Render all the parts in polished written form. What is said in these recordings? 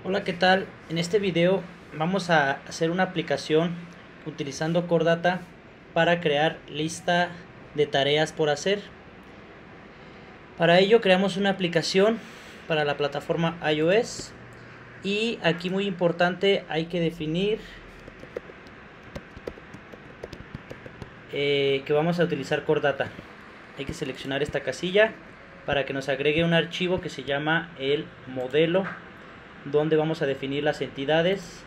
Hola, ¿qué tal? En este video vamos a hacer una aplicación utilizando Core Data para crear lista de tareas por hacer. Para ello creamos una aplicación para la plataforma iOS y aquí muy importante hay que definir que vamos a utilizar Core Data. Hay que seleccionar esta casilla para que nos agregue un archivo que se llama el modelo, donde vamos a definir las entidades,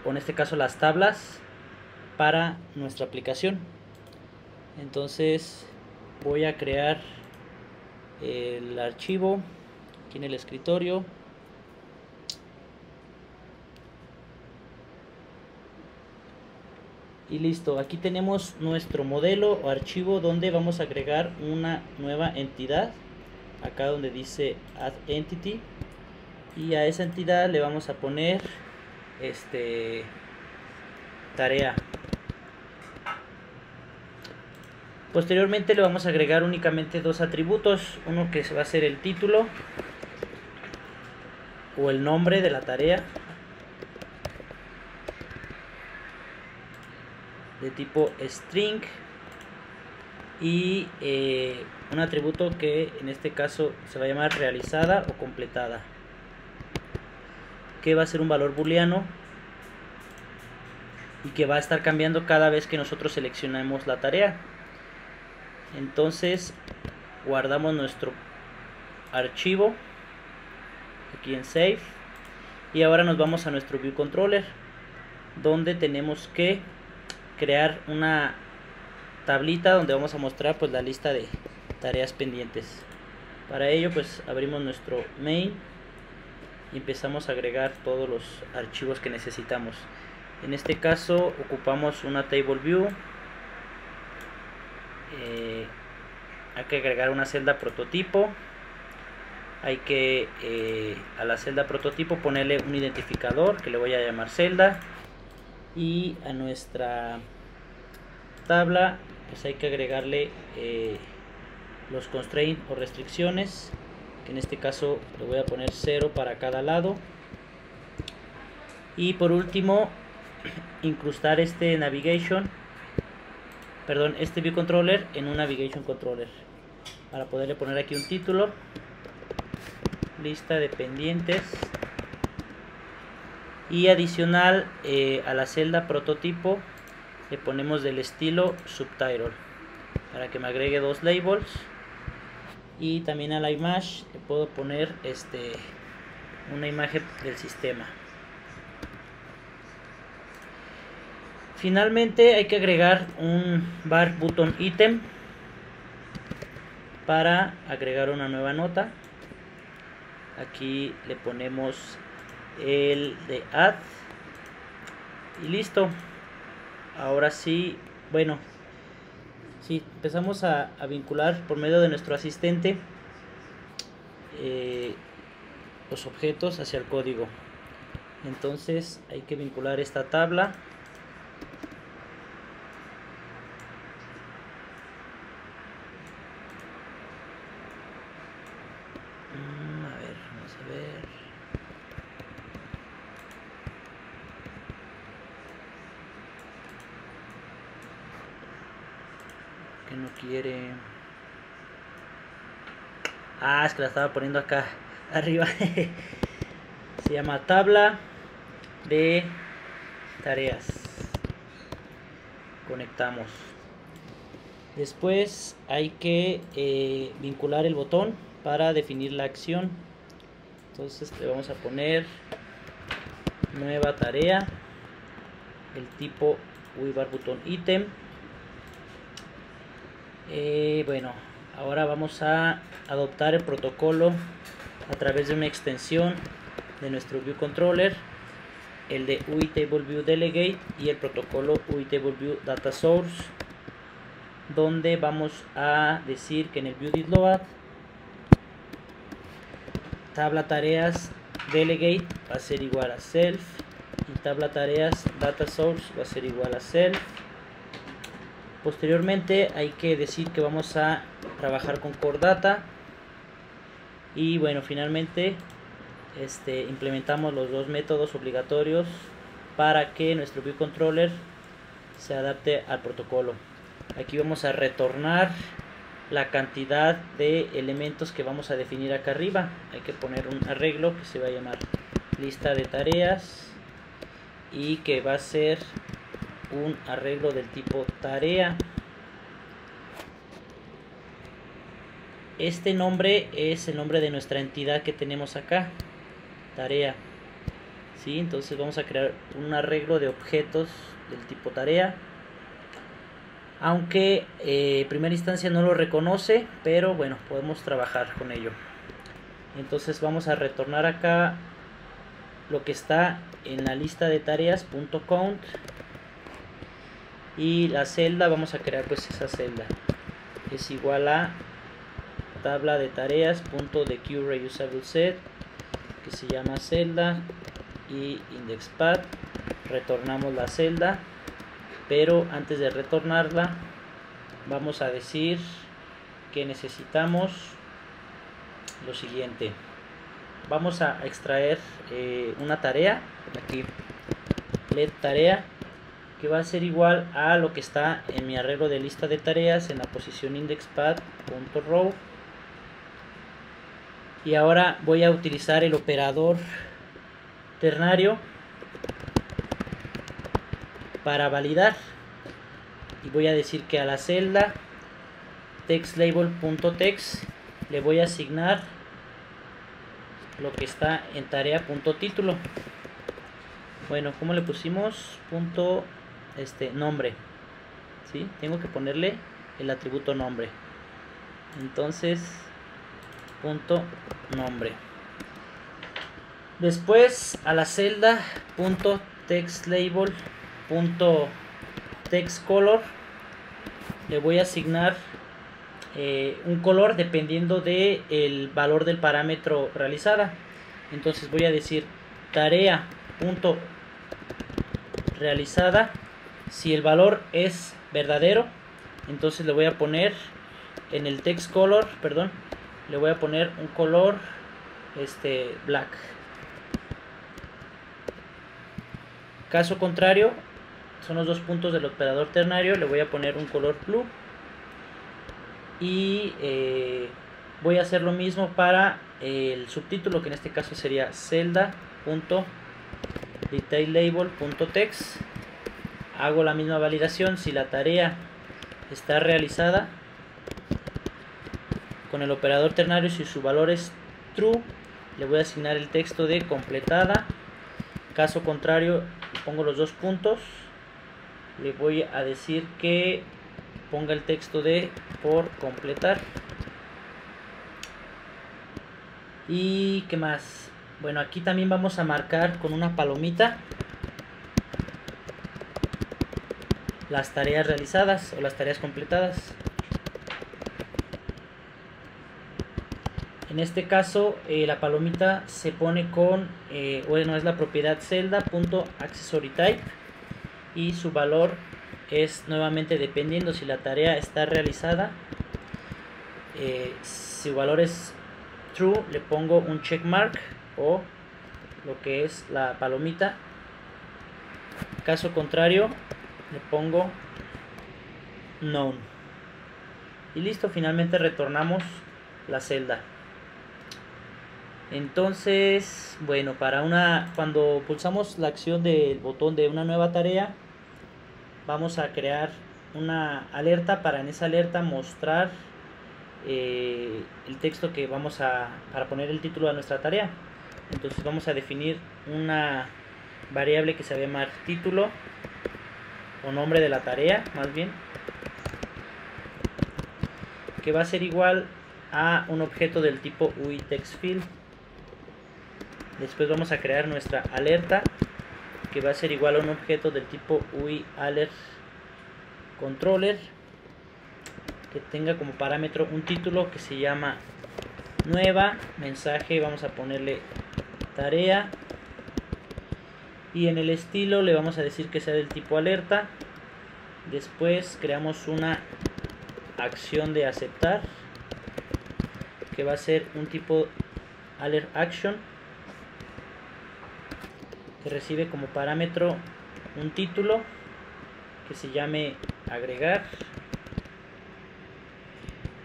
o en este caso las tablas, para nuestra aplicación. Entonces voy a crear el archivo aquí en el escritorio. Y listo, aquí tenemos nuestro modelo o archivo donde vamos a agregar una nueva entidad, acá donde dice Add Entity, y a esa entidad le vamos a poner tarea. Posteriormente le vamos a agregar únicamente dos atributos, uno que va a ser el título o el nombre de la tarea, de tipo string, y un atributo que en este caso se va a llamar realizada o completada, que va a ser un valor booleano y que va a estar cambiando cada vez que nosotros seleccionemos la tarea. Entonces guardamos nuestro archivo aquí en Save y ahora nos vamos a nuestro View Controller, donde tenemos que crear una tablita donde vamos a mostrar pues la lista de tareas pendientes. Para ello pues abrimos nuestro main y empezamos a agregar todos los archivos que necesitamos. En este caso ocupamos una table view, hay que agregar una celda prototipo, hay que a la celda prototipo ponerle un identificador que le voy a llamar celda, y a nuestra tabla pues hay que agregarle los constraints o restricciones, que en este caso le voy a poner 0 para cada lado. Y por último incrustar este view controller en un navigation controller para poderle poner aquí un título, lista de pendientes, y adicional a la celda prototipo le ponemos del estilo subtitle para que me agregue dos labels, y también a la image le puedo poner una imagen del sistema. Finalmente hay que agregar un var button item para agregar una nueva nota. Aquí le ponemos el de add y listo. Ahora sí, bueno, sí, empezamos a vincular por medio de nuestro asistente los objetos hacia el código. Entonces hay que vincular esta tabla. A ver, vamos a ver. Que no quiere. Es que la estaba poniendo acá arriba. Se llama tabla de tareas. Conectamos. Después hay que vincular el botón para definir la acción. Entonces le vamos a poner nueva tarea, el tipo var button item. Bueno, ahora vamos a adoptar el protocolo a través de una extensión de nuestro View Controller, el de UI Table View Delegate y el protocolo UI Table View Data Source, donde vamos a decir que en el viewDidLoad tabla tareas delegate va a ser igual a self y tabla tareas data source va a ser igual a self. Posteriormente hay que decir que vamos a trabajar con Core Data, y bueno, finalmente implementamos los dos métodos obligatorios para que nuestro view controller se adapte al protocolo. Aquí vamos a retornar la cantidad de elementos que vamos a definir acá arriba. Hay que poner un arreglo que se va a llamar lista de tareas y que va a ser un arreglo del tipo tarea. Este nombre es el nombre de nuestra entidad que tenemos acá, tarea. ¿Sí? Entonces vamos a crear un arreglo de objetos del tipo tarea, aunque en primera instancia no lo reconoce, pero bueno, podemos trabajar con ello. Entonces vamos a retornar acá lo que está en la lista de tareas .count, y la celda vamos a crear pues esa celda es igual a tabla de tareas .dequeueReusableSet, que se llama celda, y indexPath. Retornamos la celda, pero antes de retornarla vamos a decir que necesitamos lo siguiente. Vamos a extraer una tarea, aquí let tarea, que va a ser igual a lo que está en mi arreglo de lista de tareas en la posición indexPath.row. Y ahora voy a utilizar el operador ternario para validar, y voy a decir que a la celda textLabel.text le voy a asignar lo que está en tarea.título. Bueno, ¿cómo le pusimos? Nombre, ¿sí? Tengo que ponerle el atributo nombre. Entonces nombre. Después a la celda .textLabel.textColor le voy a asignar un color dependiendo de el valor del parámetro realizada. Entonces voy a decir tarea.realizada. Si el valor es verdadero, entonces le voy a poner en el text color, perdón, le voy a poner un color black. Caso contrario, son los dos puntos del operador ternario, le voy a poner un color blue. Y voy a hacer lo mismo para el subtítulo, que en este caso sería celda.detailLabel.text. Hago la misma validación. Si la tarea está realizada con el operador ternario, si su valor es true, le voy a asignar el texto de completada. Caso contrario, pongo los dos puntos, le voy a decir que ponga el texto de por completar. Y qué más, bueno, aquí también vamos a marcar con una palomita las tareas realizadas o las tareas completadas. En este caso la palomita se pone con bueno, es la propiedad celda.accessoryType, y su valor es nuevamente dependiendo si la tarea está realizada. Si su valor es true, le pongo un checkmark o lo que es la palomita. Caso contrario, le pongo none. Y listo, finalmente retornamos la celda. Entonces, bueno, cuando pulsamos la acción del botón de una nueva tarea, vamos a crear una alerta para en esa alerta mostrar el texto que vamos para poner el título a nuestra tarea. Entonces vamos a definir una variable que se va a llamar título, o nombre de la tarea más bien, que va a ser igual a un objeto del tipo UITextField. Después vamos a crear nuestra alerta, que va a ser igual a un objeto del tipo UIAlertController, que tenga como parámetro un título que se llama nueva mensaje. Vamos a ponerle tarea, y en el estilo le vamos a decir que sea del tipo alerta. Después creamos una acción de aceptar, que va a ser un tipo alert action. que recibe como parámetro un título que se llame agregar.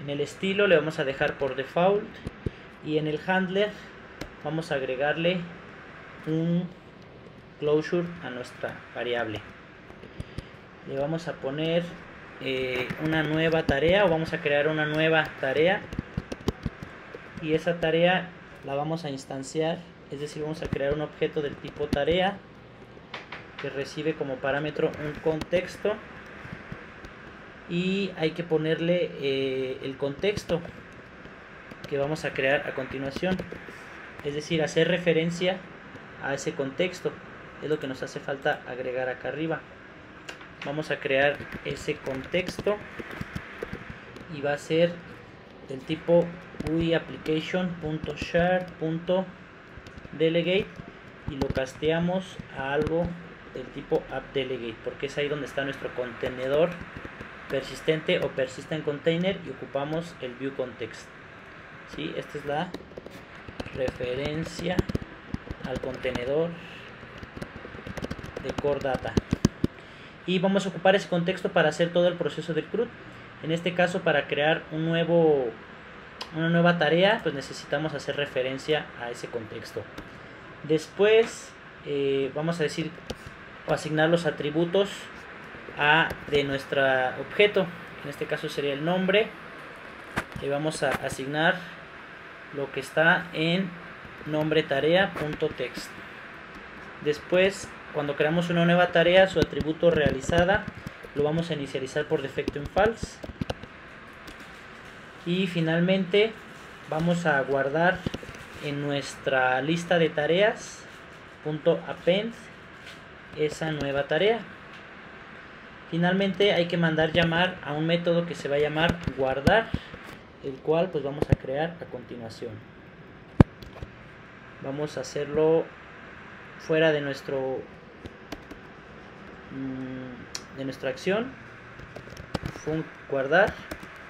En el estilo le vamos a dejar por default, y en el handler vamos a agregarle un closure a nuestra variable. Le vamos a poner una nueva tarea, o vamos a crear una nueva tarea, y esa tarea la vamos a instanciar, es decir, vamos a crear un objeto del tipo tarea que recibe como parámetro un contexto, y hay que ponerle el contexto que vamos a crear a continuación, es decir, hacer referencia a ese contexto. Es lo que nos hace falta agregar acá arriba. Vamos a crear ese contexto y va a ser del tipo GUI-application.share.delegate, y lo casteamos a algo del tipo appDelegate, porque es ahí donde está nuestro contenedor persistente o persistent container, y ocupamos el viewContext. ¿Sí? Esta es la referencia al contenedor de core data, y vamos a ocupar ese contexto para hacer todo el proceso del CRUD. En este caso, para crear una nueva tarea, pues necesitamos hacer referencia a ese contexto. Después vamos a decir o asignar los atributos de nuestro objeto. En este caso sería el nombre. Le vamos a asignar lo que está en nombre tarea.text. Después, cuando creamos una nueva tarea, su atributo realizada lo vamos a inicializar por defecto en false. Y finalmente vamos a guardar en nuestra lista de tareas .append esa nueva tarea. Finalmente hay que mandar llamar a un método que se va a llamar guardar, el cual pues vamos a crear a continuación. Vamos a hacerlo fuera de nuestra acción guardar,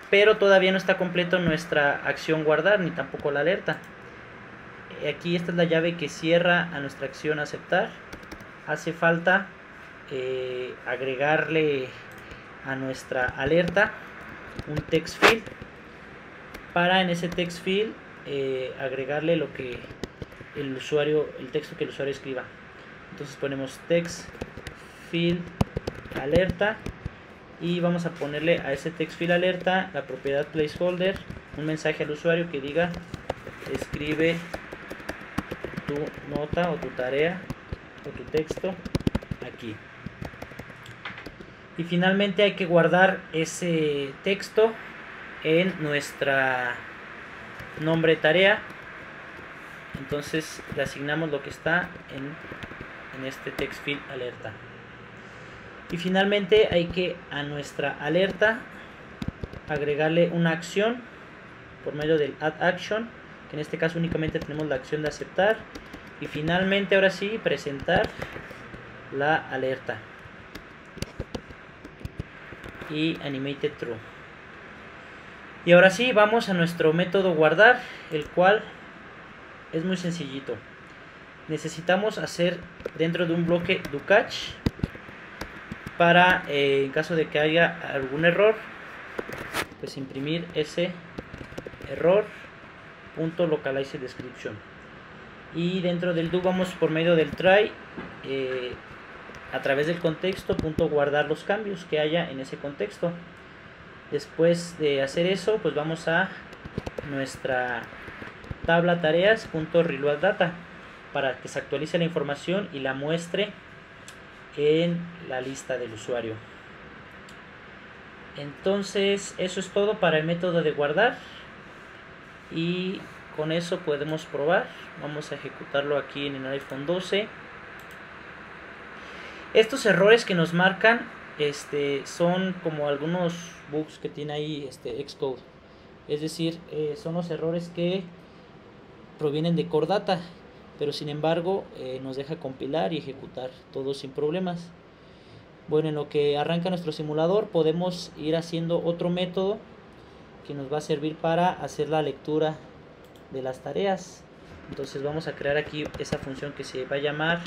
pero todavía no está completo nuestra acción guardar, ni tampoco la alerta. Aquí esta es la llave que cierra a nuestra acción aceptar. Hace falta agregarle a nuestra alerta un text field, para en ese text field agregarle lo que el texto que el usuario escriba. Entonces ponemos text field alerta, y vamos a ponerle a ese text field alerta la propiedad placeholder, un mensaje al usuario que diga escribe tu nota o tu tarea o tu texto aquí. Y finalmente hay que guardar ese texto en nuestra nombre tarea. Entonces le asignamos lo que está en este text field alerta. Y finalmente hay que a nuestra alerta agregarle una acción por medio del add action, que en este caso únicamente tenemos la acción de aceptar. Y finalmente, ahora sí, presentar la alerta y animated true. Y ahora sí, vamos a nuestro método guardar, el cual es muy sencillito. Necesitamos hacer dentro de un bloque do catch para en caso de que haya algún error, pues imprimir ese error .localize description. Y dentro del do vamos por medio del try a través del contexto guardar los cambios que haya en ese contexto. Después de hacer eso, pues vamos a nuestra tabla tareas .reload data para que se actualice la información y la muestre en la lista del usuario. Entonces eso es todo para el método de guardar, y con eso podemos probar. Vamos a ejecutarlo aquí en el iPhone 12. Estos errores que nos marcan son como algunos bugs que tiene ahí Xcode. Es decir, son los errores que provienen de Core Data, pero sin embargo nos deja compilar y ejecutar todo sin problemas. Bueno, en lo que arranca nuestro simulador podemos ir haciendo otro método que nos va a servir para hacer la lectura de las tareas. Entonces vamos a crear aquí esa función que se va a llamar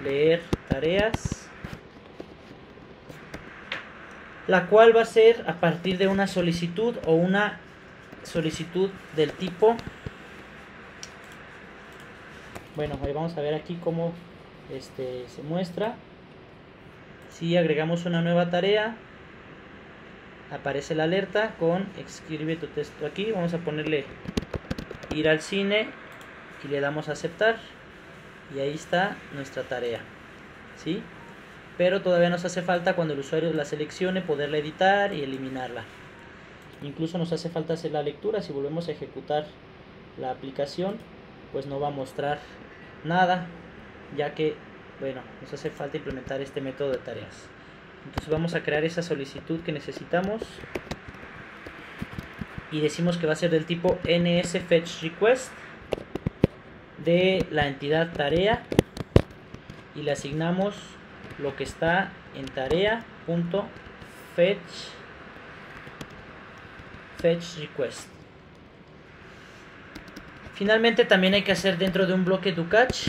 leer tareas, la cual va a ser a partir de una solicitud o una solicitud del tipo, bueno, ahí vamos a ver aquí cómo se muestra. Si agregamos una nueva tarea, aparece la alerta con escribe tu texto aquí. Vamos a ponerle ir al cine y le damos a aceptar, y ahí está nuestra tarea, ¿sí? Pero todavía nos hace falta, cuando el usuario la seleccione, poderla editar y eliminarla. Incluso nos hace falta hacer la lectura. Si volvemos a ejecutar la aplicación, pues no va a mostrar nada, ya que, bueno, nos hace falta implementar este método de tareas. Entonces vamos a crear esa solicitud que necesitamos y decimos que va a ser del tipo NSFetchRequest de la entidad tarea, y le asignamos lo que está en tarea.fetchRequest. Finalmente también hay que hacer dentro de un bloque do catch.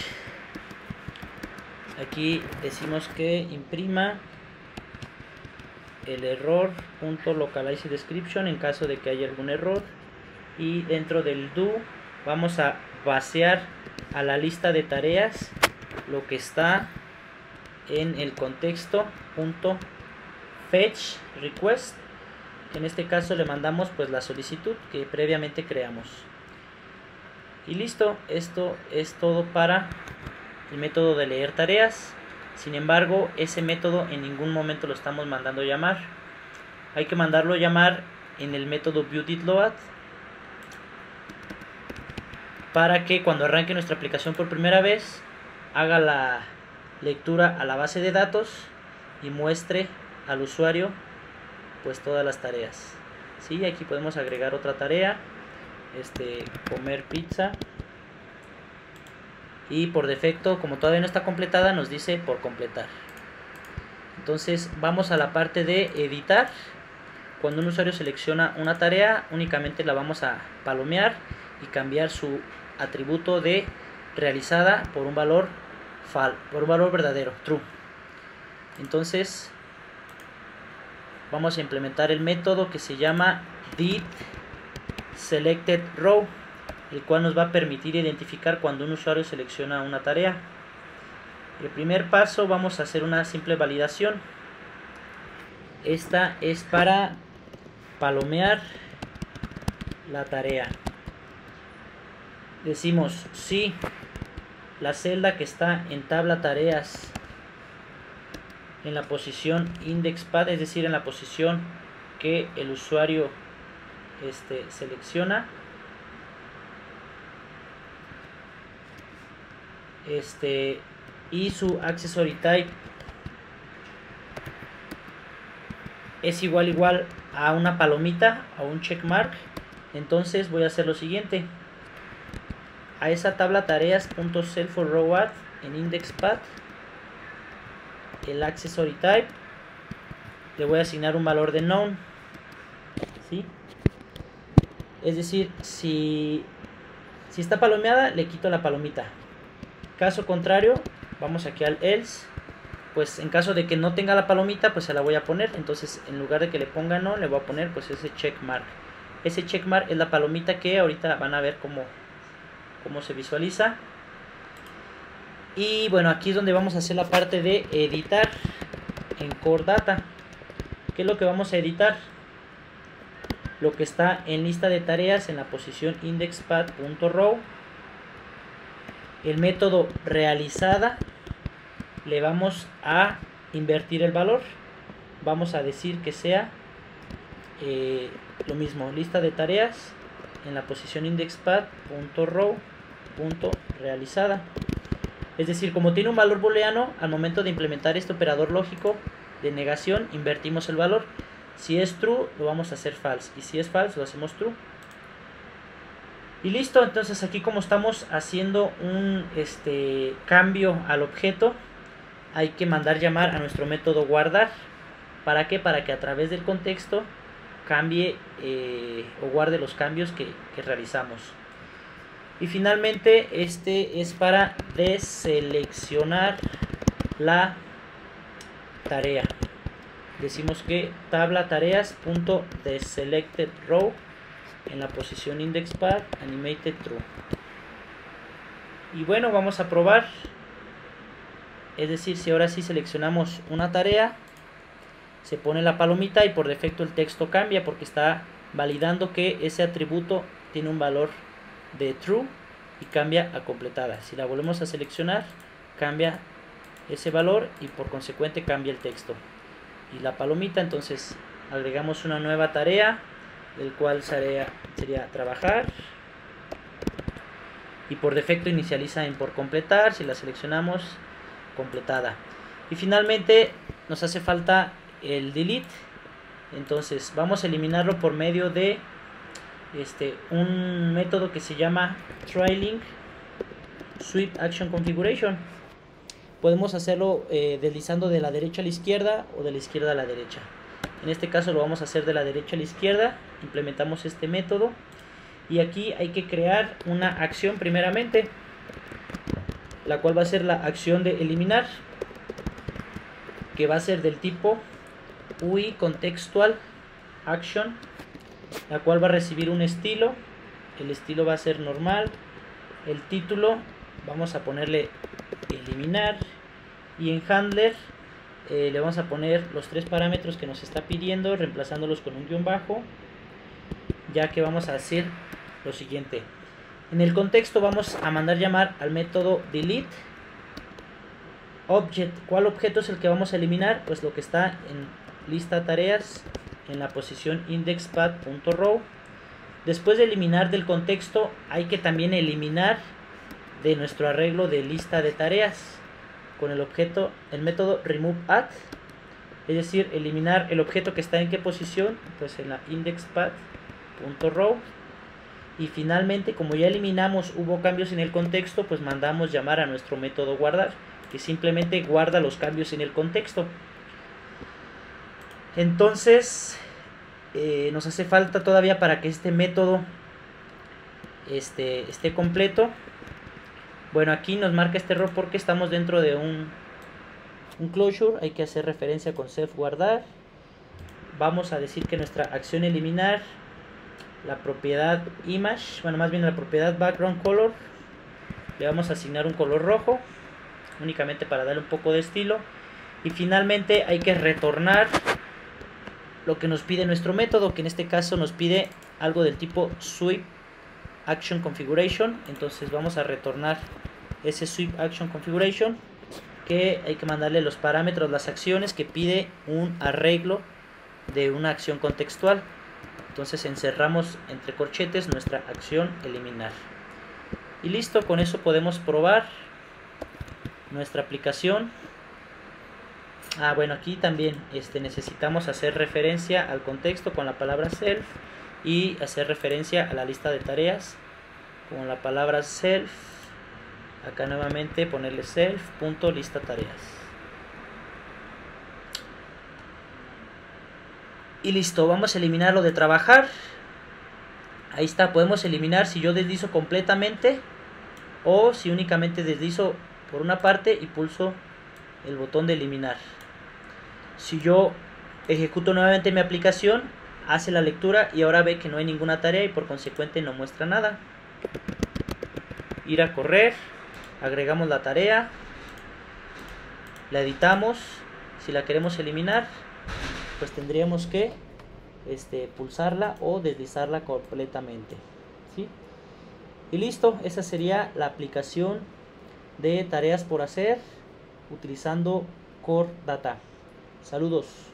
Aquí decimos que imprima el error.localizeDescription en caso de que haya algún error, y dentro del do vamos a vaciar a la lista de tareas lo que está en el contexto .fetchRequest. En este caso le mandamos pues la solicitud que previamente creamos. Y listo, esto es todo para el método de leer tareas. Sin embargo, ese método en ningún momento lo estamos mandando llamar. Hay que mandarlo llamar en el método viewDidLoad, para que cuando arranque nuestra aplicación por primera vez haga la lectura a la base de datos y muestre al usuario pues todas las tareas. ¿Sí? Aquí podemos agregar otra tarea, comer pizza, y por defecto, como todavía no está completada, nos dice por completar. Entonces vamos a la parte de editar. Cuando un usuario selecciona una tarea, únicamente la vamos a palomear y cambiar su atributo de realizada por un valor verdadero, true. Entonces vamos a implementar el método que se llama didSelectedRow, el cual nos va a permitir identificar cuando un usuario selecciona una tarea. El primer paso, vamos a hacer una simple validación. Esta es para palomear la tarea. Decimos si la celda que está en tabla tareas en la posición indexPad, es decir, en la posición que el usuario selecciona, y su accessory type es igual a una palomita, a un checkmark, entonces voy a hacer lo siguiente: a esa tabla tareas.self_row_add en indexPad, el accessory type le voy a asignar un valor de none, ¿sí? Es decir, si está palomeada, le quito la palomita. Caso contrario, vamos aquí al else, pues en caso de que no tenga la palomita, pues se la voy a poner. Entonces, en lugar de que le ponga no, le voy a poner pues ese checkmark. Ese checkmark es la palomita que ahorita van a ver cómo se visualiza. Y bueno, aquí es donde vamos a hacer la parte de editar en Core Data. ¿Qué es lo que vamos a editar? Lo que está en lista de tareas en la posición indexPad.row. El método realizada le vamos a invertir el valor. Vamos a decir que sea lo mismo, lista de tareas en la posición indexPad.row.realizada. Es decir, como tiene un valor booleano, al momento de implementar este operador lógico de negación, invertimos el valor. Si es true, lo vamos a hacer false, y si es false, lo hacemos true. Y listo. Entonces aquí, como estamos haciendo un cambio al objeto, hay que mandar llamar a nuestro método guardar. ¿Para qué? Para que a través del contexto cambie o guarde los cambios que realizamos. Y finalmente, este es para deseleccionar la tarea. Decimos que tabla tareas.deselectedRow en la posición indexPad animated true. Y bueno, vamos a probar. Es decir, si ahora sí seleccionamos una tarea, se pone la palomita y por defecto el texto cambia porque está validando que ese atributo tiene un valor de true y cambia a completada. Si la volvemos a seleccionar, cambia ese valor y por consecuente cambia el texto. Y la palomita, entonces agregamos una nueva tarea, del cual sería trabajar. Y por defecto inicializa en por completar. Si la seleccionamos, completada. Y finalmente nos hace falta el delete. Entonces vamos a eliminarlo por medio de un método que se llama trailing sweep action configuration. Podemos hacerlo deslizando de la derecha a la izquierda o de la izquierda a la derecha. En este caso lo vamos a hacer de la derecha a la izquierda. Implementamos este método y aquí hay que crear una acción primeramente, la cual va a ser la acción de eliminar, que va a ser del tipo UI contextual action, la cual va a recibir un estilo. El estilo va a ser normal. El título vamos a ponerle eliminar y en handler le vamos a poner los 3 parámetros que nos está pidiendo, reemplazándolos con un guión bajo, ya que vamos a hacer lo siguiente. En el contexto vamos a mandar llamar al método delete object. ¿Cuál objeto es el que vamos a eliminar? Pues lo que está en lista tareas en la posición indexPad.row. Después de eliminar del contexto, hay que también eliminar de nuestro arreglo de lista de tareas con el método removeAdd, es decir, eliminar el objeto que está en qué posición, pues en la indexPad.row. Y finalmente, como ya eliminamos, hubo cambios en el contexto, pues mandamos llamar a nuestro método guardar, que simplemente guarda los cambios en el contexto. Entonces nos hace falta todavía para que este método esté completo. Bueno, aquí nos marca este error porque estamos dentro de un closure. Hay que hacer referencia con self guardar. Vamos a decir que nuestra acción eliminar, la propiedad image, bueno, más bien la propiedad background color, le vamos a asignar un color rojo, únicamente para darle un poco de estilo. Y finalmente hay que retornar lo que nos pide nuestro método, que en este caso nos pide algo del tipo sweep action configuration. Entonces vamos a retornar ese sweep action configuration, que hay que mandarle los parámetros, las acciones que pide un arreglo de una acción contextual. Entonces encerramos entre corchetes nuestra acción eliminar. Y listo, con eso podemos probar nuestra aplicación. Bueno, aquí también necesitamos hacer referencia al contexto con la palabra self y hacer referencia a la lista de tareas con la palabra self. Acá nuevamente ponerle self.lista tareas. Y listo, vamos a eliminar lo de trabajar. Ahí está, podemos eliminar si yo deslizo completamente o si únicamente deslizo por una parte y pulso el botón de eliminar. Si yo ejecuto nuevamente mi aplicación, hace la lectura y ahora ve que no hay ninguna tarea y por consecuente no muestra nada. Ir a correr, agregamos la tarea, la editamos. Si la queremos eliminar, pues tendríamos que pulsarla o deslizarla completamente, ¿sí? Y listo, esa sería la aplicación de tareas por hacer utilizando Core Data. Saludos.